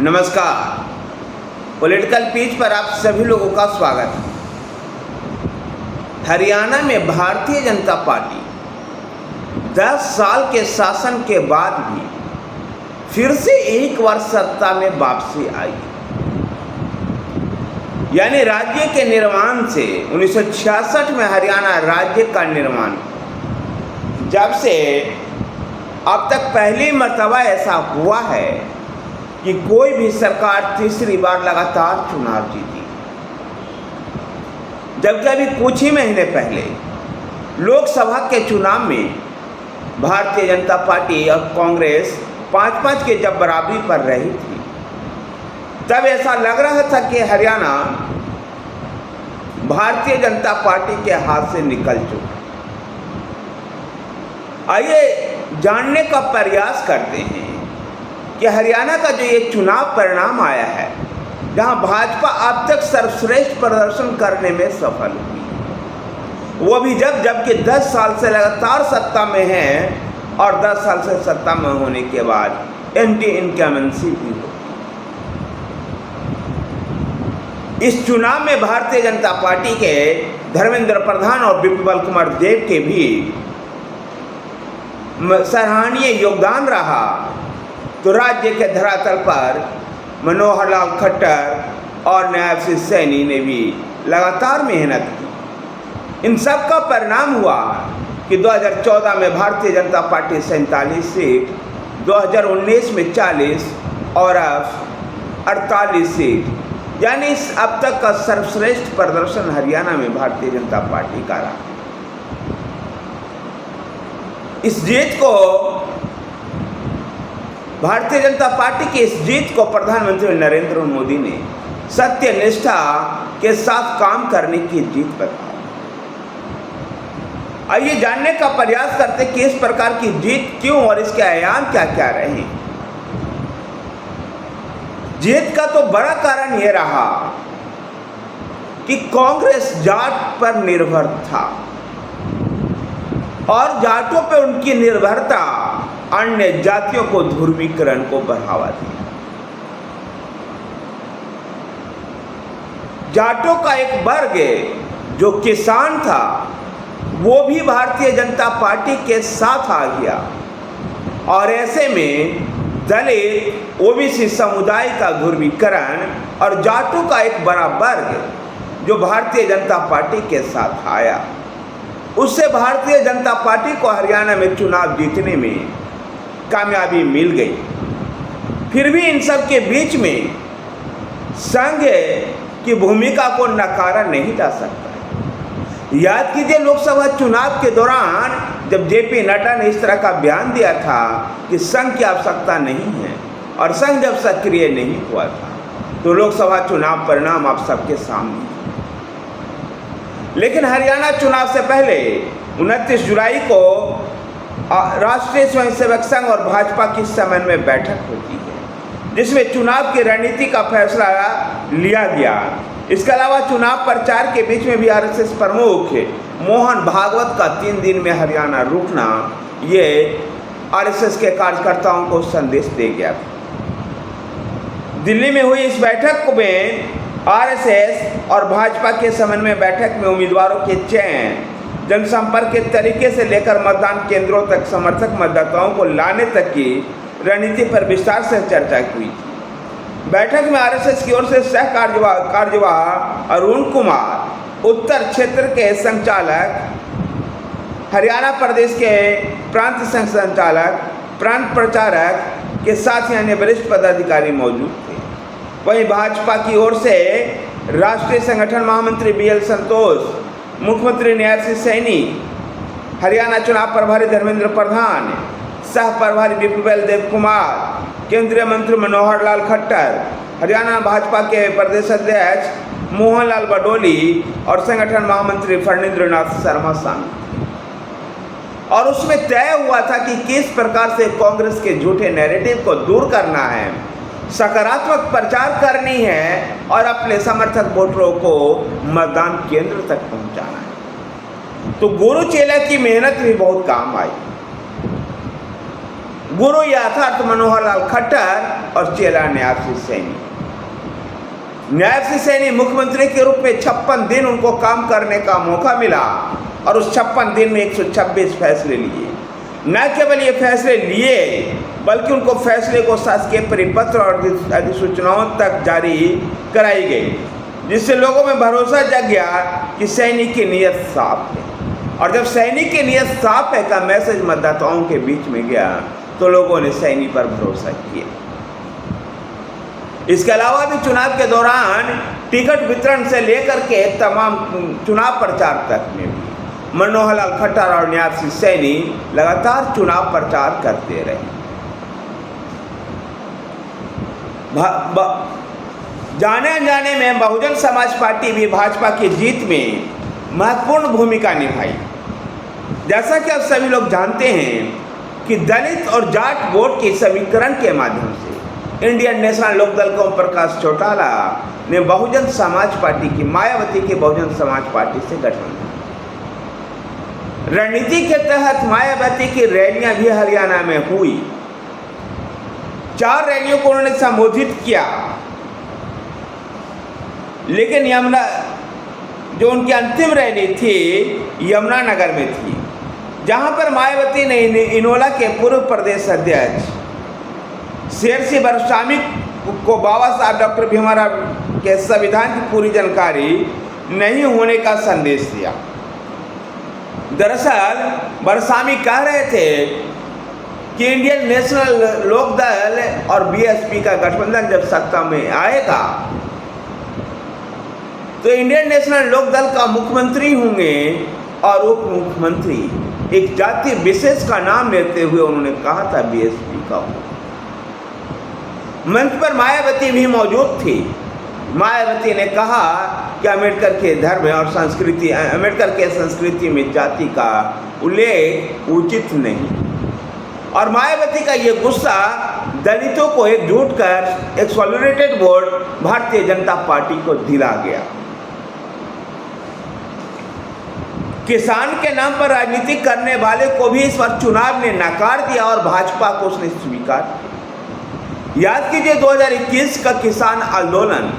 नमस्कार। Political peach पर आप सभी लोगों का स्वागत है। हरियाणा में भारतीय जनता पार्टी 10 साल के शासन के बाद भी फिर से एक बार सत्ता में वापसी आई। यानी राज्य के निर्माण से 1966 में हरियाणा राज्य का निर्माण, जब से अब तक पहली मर्तबा ऐसा हुआ है कि कोई भी सरकार तीसरी बार लगातार चुनाव जीती। जबकि अभी कुछ ही महीने पहले लोकसभा के चुनाव में भारतीय जनता पार्टी और कांग्रेस 5-5 के जब बराबरी पर रही थी, तब ऐसा लग रहा था कि हरियाणा भारतीय जनता पार्टी के हाथ से निकल चुका। आइए जानने का प्रयास करते हैं कि हरियाणा का जो ये चुनाव परिणाम आया है, जहां भाजपा अब तक सर्वश्रेष्ठ प्रदर्शन करने में सफल हुई, वो भी जबकि 10 साल से लगातार सत्ता में है और 10 साल से सत्ता में होने के बाद एंटी इनकमेंसी भी हो। इस चुनाव में भारतीय जनता पार्टी के धर्मेंद्र प्रधान और विप्लव कुमार देव के भी सराहनीय योगदान रहा, तो राज्य के धरातल पर मनोहर लाल खट्टर और नायब सिंह सैनी ने भी लगातार मेहनत की। इन सब का परिणाम हुआ कि 2014 में भारतीय जनता पार्टी 47 सीट, 2019 में 40 और अब 48 सीट, यानी अब तक का सर्वश्रेष्ठ प्रदर्शन हरियाणा में भारतीय जनता पार्टी का रहा। इस जीत को, भारतीय जनता पार्टी की इस जीत को प्रधानमंत्री नरेंद्र मोदी ने सत्य निष्ठा के साथ काम करने की जीत बताया। आइए जानने का प्रयास करते कि इस प्रकार की जीत क्यों और इसके आयाम क्या क्या रहे। जीत का तो बड़ा कारण यह रहा कि कांग्रेस जाट पर निर्भर था और जाटों पर उनकी निर्भरता अन्य जातियों को ध्रुवीकरण को बढ़ावा दिया। जाटों का एक वर्ग जो किसान था, वो भी भारतीय जनता पार्टी के साथ आ गया और ऐसे में दलित ओबीसी समुदाय का ध्रुवीकरण और जाटों का एक बड़ा वर्ग जो भारतीय जनता पार्टी के साथ आया, उससे भारतीय जनता पार्टी को हरियाणा में चुनाव जीतने में कामयाबी मिल गई। फिर भी इन सब के बीच में संघ की भूमिका को नकारा नहीं जा सकता। याद कीजिए, लोकसभा चुनाव के दौरान जब जेपी नड्डा ने इस तरह का बयान दिया था कि संघ की आवश्यकता नहीं है और संघ जब सक्रिय नहीं हुआ था, तो लोकसभा चुनाव परिणाम आप सबके सामने। लेकिन हरियाणा चुनाव से पहले 29 जुलाई को राष्ट्रीय स्वयंसेवक संघ और भाजपा की समन्वय बैठक होती है, जिसमें चुनाव की रणनीति का फैसला लिया गया। इसके अलावा चुनाव प्रचार के बीच में भी आरएसएस प्रमुख मोहन भागवत का 3 दिन में हरियाणा रुकना, ये आरएसएस के कार्यकर्ताओं को संदेश दे गया। दिल्ली में हुई इस बैठक में आरएसएस और भाजपा के समन्वय बैठक में उम्मीदवारों के चयन, जनसंपर्क के तरीके से लेकर मतदान केंद्रों तक समर्थक मतदाताओं को लाने तक की रणनीति पर विस्तार से चर्चा हुई थी। बैठक में आरएसएस की ओर से सह कार्यवाह अरुण कुमार, उत्तर क्षेत्र के संचालक, हरियाणा प्रदेश के प्रांत संघ संचालक, प्रांत प्रचारक के साथ ही अन्य वरिष्ठ पदाधिकारी मौजूद थे। वहीं भाजपा की ओर से राष्ट्रीय संगठन महामंत्री बीएल संतोष, मुख्यमंत्री नायब सिंह सैनी, हरियाणा चुनाव प्रभारी धर्मेंद्र प्रधान, सह प्रभारी विप्लव देव कुमार, केंद्रीय मंत्री मनोहर लाल खट्टर, हरियाणा भाजपा के प्रदेश अध्यक्ष मोहन लाल बडोली और संगठन महामंत्री फणींद्र नाथ शर्मा शामिल। और उसमें तय हुआ था कि किस प्रकार से कांग्रेस के झूठे नैरेटिव को दूर करना है, सकारात्मक प्रचार करनी है और अपने समर्थक वोटरों को मतदान केंद्र तक पहुंचाना है। तो गुरु चेला की मेहनत भी बहुत काम आई। गुरु यथार्थ मनोहर लाल खट्टर और चेला नायब सिंह सैनी। नायब सिंह सैनी मुख्यमंत्री के रूप में 56 दिन उनको काम करने का मौका मिला और उस 56 दिन में 126 फैसले लिए। न केवल ये फैसले लिए बल्कि उनको फैसले को शासकीय परिपत्र और अधिसूचनाओं तक जारी कराई गई, जिससे लोगों में भरोसा जग गया कि सैनिक की नीयत साफ है। और जब सैनिक की नीयत साफ है का मैसेज मतदाताओं के बीच में गया तो लोगों ने सैनिक पर भरोसा किया। इसके अलावा भी चुनाव के दौरान टिकट वितरण से लेकर के तमाम चुनाव प्रचार तक में भी मनोहर लाल खट्टर और नायब सिंह सैनी लगातार चुनाव प्रचार करते रहे। जाने अनजाने में बहुजन समाज पार्टी भी भाजपा की जीत में महत्वपूर्ण भूमिका निभाई। जैसा कि आप सभी लोग जानते हैं कि दलित और जाट वोट के समीकरण के माध्यम से इंडियन नेशनल लोकदल को प्रकाश चौटाला ने बहुजन समाज पार्टी की मायावती के बहुजन समाज पार्टी से गठबंधन। रणनीति के तहत मायावती की रैलियां भी हरियाणा में हुई। 4 रैलियों को उन्होंने संबोधित किया, लेकिन यमुना जो उनकी अंतिम रैली थी यमुनानगर में थी, जहां पर मायावती ने इनेलो के पूर्व प्रदेश अध्यक्ष शेरसी बरसामी को बाबा साहब डॉक्टर भीमराव के संविधान की पूरी जानकारी नहीं होने का संदेश दिया। दरअसल बरसामी कह रहे थे कि इंडियन नेशनल लोकदल और बीएसपी का गठबंधन जब सत्ता में आएगा तो इंडियन नेशनल लोकदल का मुख्यमंत्री होंगे और उप मुख्यमंत्री एक जाति विशेष का नाम लेते हुए उन्होंने कहा था बीएसपी का। मंच पर मायावती भी मौजूद थी। मायावती ने कहा कि अम्बेडकर के धर्म और संस्कृति, अम्बेडकर के संस्कृति में जाति का उल्लेख उचित नहीं। और मायावती का ये गुस्सा दलितों को एकजुट कर एक सॉलिडेटेड वोट भारतीय जनता पार्टी को दिला गया। किसान के नाम पर राजनीति करने वाले को भी इस बार चुनाव ने नकार दिया और भाजपा को उसने स्वीकार किया। याद कीजिए 2021 का किसान आंदोलन,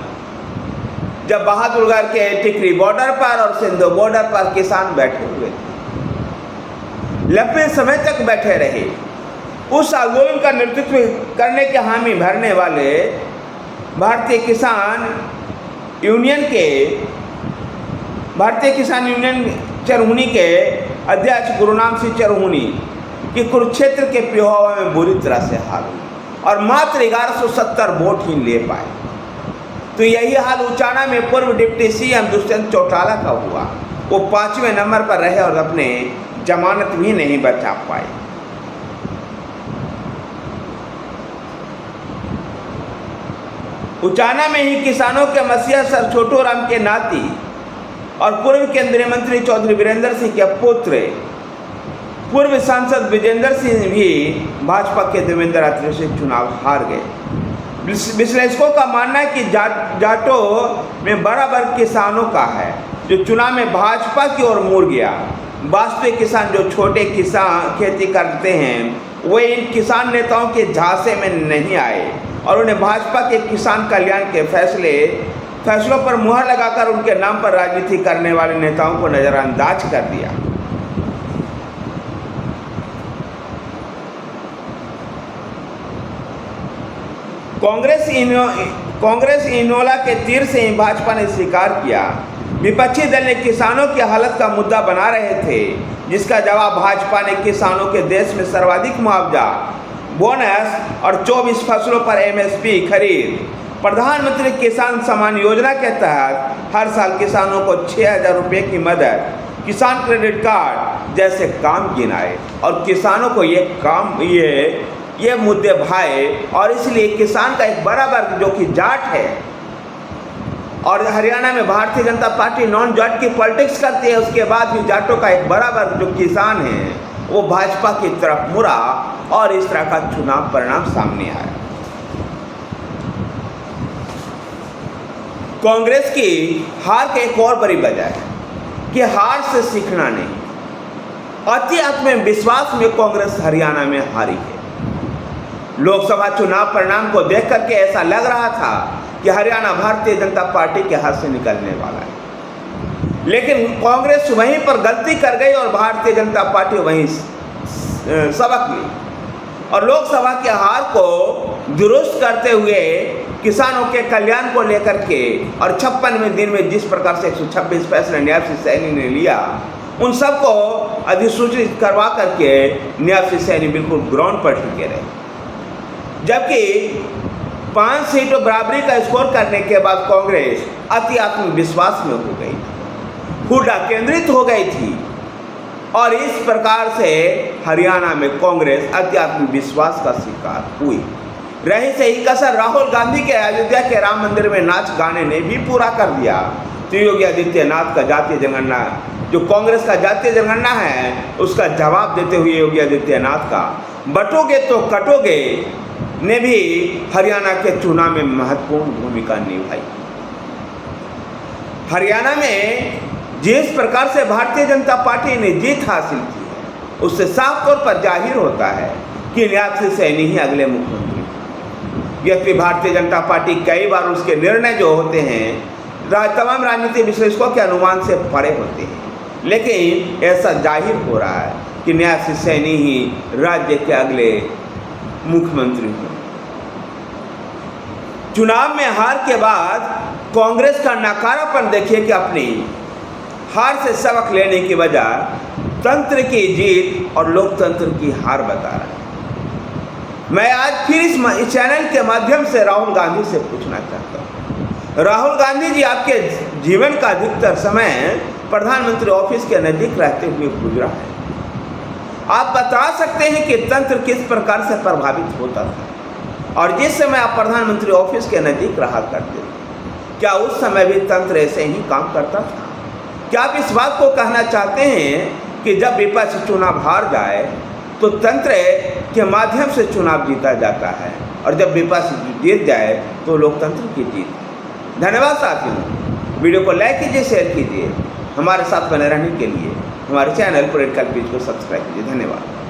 जब बहादुरगढ़ के टिकरी बॉर्डर पर और सिंधु बॉर्डर पर किसान बैठे हुए थे, लंबे समय तक बैठे रहे। उस आंदोलन का नेतृत्व करने के हामी भरने वाले भारतीय किसान यूनियन चरहुनी के अध्यक्ष गुरुनाम सिंह चरहुनी की कुरुक्षेत्र के पिहोवा में बुरी तरह से हाल हुई और मात्र 1170 वोट ही ले पाए। तो यही हाल उचाना में पूर्व डिप्टी सीएम दुष्यंत चौटाला का हुआ। वो 5वें नंबर पर रहे और अपने जमानत भी नहीं बचा पाए। उचाना में ही किसानों के मसीहा सर छोटू राम के नाती और पूर्व केंद्रीय मंत्री चौधरी वीरेंद्र सिंह के पुत्र पूर्व सांसद विजेंद्र सिंह भी भाजपा के देवेंद्र अत्रे से चुनाव हार गए। विश्लेषकों का मानना है कि जाटों में बड़ा वर्ग किसानों का है जो चुनाव में भाजपा की ओर मुड़ गया। वास्तविक किसान जो छोटे किसान खेती करते हैं वे इन किसान नेताओं के झांसे में नहीं आए और उन्हें भाजपा के किसान कल्याण के फैसलों पर मुहर लगाकर उनके नाम पर राजनीति करने वाले नेताओं को नजरअंदाज कर दिया। कांग्रेस इनेलो के तीर से ही भाजपा ने स्वीकार किया। विपक्षी दल ने किसानों की हालत का मुद्दा बना रहे थे, जिसका जवाब भाजपा ने किसानों के देश में सर्वाधिक मुआवजा, बोनस और 24 फसलों पर एमएसपी खरीद, प्रधानमंत्री किसान सम्मान योजना के तहत हर साल किसानों को 6,000 रुपये की मदद, किसान क्रेडिट कार्ड जैसे काम गिनाए और किसानों को ये मुद्दे भाए। और इसलिए किसान का एक बड़ा वर्ग जो कि जाट है और हरियाणा में भारतीय जनता पार्टी नॉन जाट की पॉलिटिक्स करती है, उसके बाद भी जाटों का एक बड़ा वर्ग जो किसान है वो भाजपा की तरफ मुड़ा और इस तरह का चुनाव परिणाम सामने आया। कांग्रेस की हार की एक और बड़ी वजह है कि हार से सीखना नहीं, अति आत्मविश्वास में कांग्रेस हरियाणा में हारी है। लोकसभा चुनाव परिणाम को देख करके ऐसा लग रहा था कि हरियाणा भारतीय जनता पार्टी के हाथ से निकलने वाला है, लेकिन कांग्रेस वहीं पर गलती कर गई और भारतीय जनता पार्टी वहीं सबक ली और लोकसभा के हार को दुरुस्त करते हुए किसानों के कल्याण को लेकर के और 56वें दिन में जिस प्रकार से 126 फैसले न्यायसी सैनी ने लिया, उन सबको अधिसूचित करवा करके न्यायसी सैनी बिल्कुल ग्राउंड पर टिके रहे। जबकि 5 सीटों बराबरी का स्कोर करने के बाद कांग्रेस अति आत्मविश्वास में हो गई, हुड्डा केंद्रित हो गई थी और इस प्रकार से हरियाणा में कांग्रेस अति आत्मविश्वास का शिकार हुई। रही सही कसर राहुल गांधी के अयोध्या के राम मंदिर में नाच गाने ने भी पूरा कर दिया। तो योगी आदित्यनाथ का जातीय जनगणना, जो कांग्रेस का जातीय जनगणना है, उसका जवाब देते हुए योगी आदित्यनाथ का बटोगे तो कटोगे ने भी हरियाणा के चुनाव में महत्वपूर्ण भूमिका निभाई। हरियाणा में जिस प्रकार से भारतीय जनता पार्टी ने जीत हासिल की है, उससे साफ तौर पर जाहिर होता है कि न्यायसी सैनी ही अगले मुख्यमंत्री। यद्यपि भारतीय जनता पार्टी कई बार उसके निर्णय जो होते हैं तमाम राजनीतिक विश्लेषकों के अनुमान से परे होते हैं, लेकिन ऐसा जाहिर हो रहा है कि न्यायसी सैनी ही राज्य के अगले मुख्यमंत्री हों। चुनाव में हार के बाद कांग्रेस का नकारापन देखिए कि अपनी हार से सबक लेने की बजाय तंत्र की जीत और लोकतंत्र की हार बता रहा है। मैं आज फिर इस चैनल के माध्यम से राहुल गांधी से पूछना चाहता हूँ, राहुल गांधी जी, आपके जीवन का अधिकतर समय प्रधानमंत्री ऑफिस के नज़दीक रहते हुए गुजरा है। आप बता सकते हैं कि तंत्र किस प्रकार से प्रभावित होता था और जिस समय आप प्रधानमंत्री ऑफिस के नज़दीक रहा करते थे, क्या उस समय भी तंत्र ऐसे ही काम करता था? क्या आप इस बात को कहना चाहते हैं कि जब विपक्ष चुनाव हार जाए तो तंत्र के माध्यम से चुनाव जीता जाता है और जब विपक्ष जीत जाए तो लोकतंत्र की जीत? धन्यवाद साथियों, वीडियो को लाइक कीजिए, शेयर कीजिए। हमारे साथ बने रहने के लिए हमारे चैनल पॉलिटिकल पेज को सब्सक्राइब कीजिए। धन्यवाद।